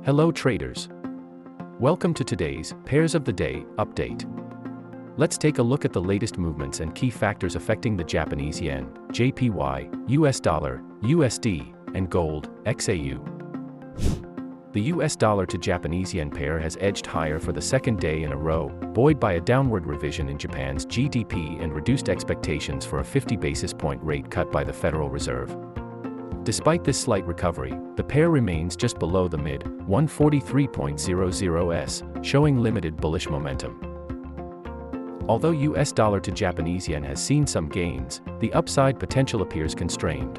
Hello traders. Welcome to today's Pairs of the Day update. Let's take a look at the latest movements and key factors affecting the Japanese yen, JPY, US dollar, USD, and gold, XAU. The US dollar to Japanese yen pair has edged higher for the second day in a row, buoyed by a downward revision in Japan's GDP and reduced expectations for a 50 basis point rate cut by the Federal Reserve. Despite this slight recovery, the pair remains just below the mid-143.00s, showing limited bullish momentum. Although US dollar to Japanese yen has seen some gains, the upside potential appears constrained.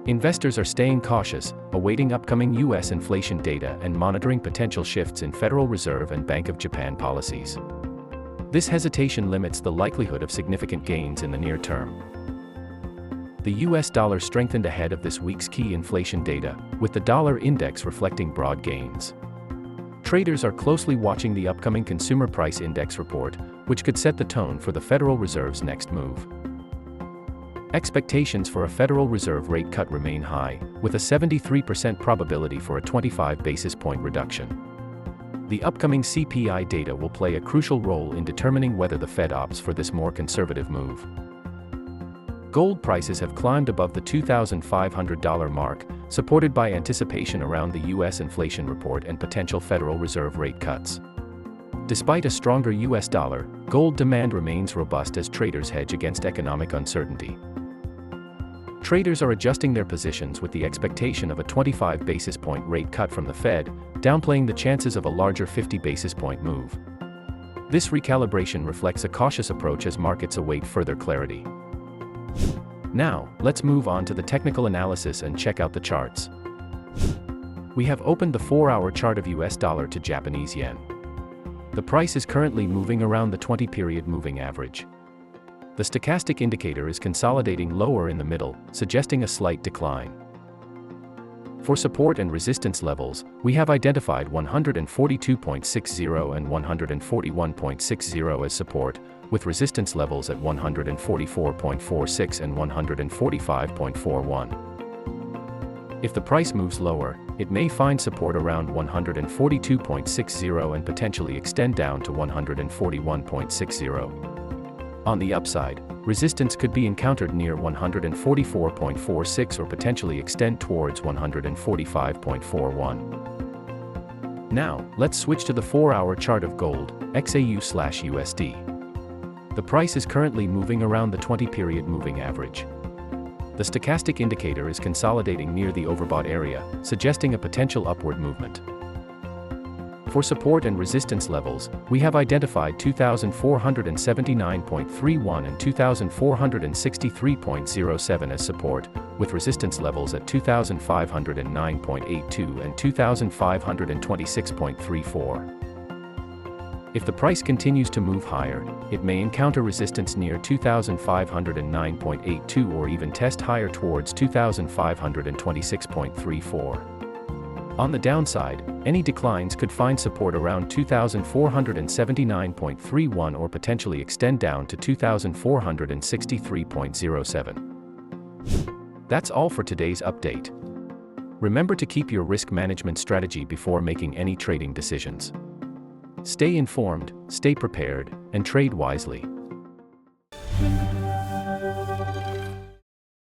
Investors are staying cautious, awaiting upcoming US inflation data and monitoring potential shifts in Federal Reserve and Bank of Japan policies. This hesitation limits the likelihood of significant gains in the near term. The US dollar strengthened ahead of this week's key inflation data, with the dollar index reflecting broad gains. Traders are closely watching the upcoming Consumer Price Index report, which could set the tone for the Federal Reserve's next move. Expectations for a Federal Reserve rate cut remain high, with a 73% probability for a 25 basis point reduction. The upcoming CPI data will play a crucial role in determining whether the Fed opts for this more conservative move. Gold prices have climbed above the $2,500 mark, supported by anticipation around the US inflation report and potential Federal Reserve rate cuts. Despite a stronger US dollar, gold demand remains robust as traders hedge against economic uncertainty. Traders are adjusting their positions with the expectation of a 25 basis point rate cut from the Fed, downplaying the chances of a larger 50 basis point move. This recalibration reflects a cautious approach as markets await further clarity. Now, let's move on to the technical analysis and check out the charts. We have opened the 4-hour chart of US dollar to Japanese yen. The price is currently moving around the 20-period moving average. The stochastic indicator is consolidating lower in the middle, suggesting a slight decline. For support and resistance levels, we have identified 142.60 and 141.60 as support, with resistance levels at 144.46 and 145.41. If the price moves lower, it may find support around 142.60 and potentially extend down to 141.60. On the upside, resistance could be encountered near 144.46 or potentially extend towards 145.41. Now, let's switch to the 4-hour chart of gold, XAU/USD. The price is currently moving around the 20-period moving average. The stochastic indicator is consolidating near the overbought area, suggesting a potential upward movement. For support and resistance levels, we have identified 2,479.31 and 2,463.07 as support, with resistance levels at 2,509.82 and 2,526.34. If the price continues to move higher, it may encounter resistance near 2,509.82 or even test higher towards 2,526.34. On the downside, any declines could find support around 2,479.31 or potentially extend down to 2,463.07. That's all for today's update. Remember to keep your risk management strategy before making any trading decisions. Stay informed, stay prepared, and trade wisely.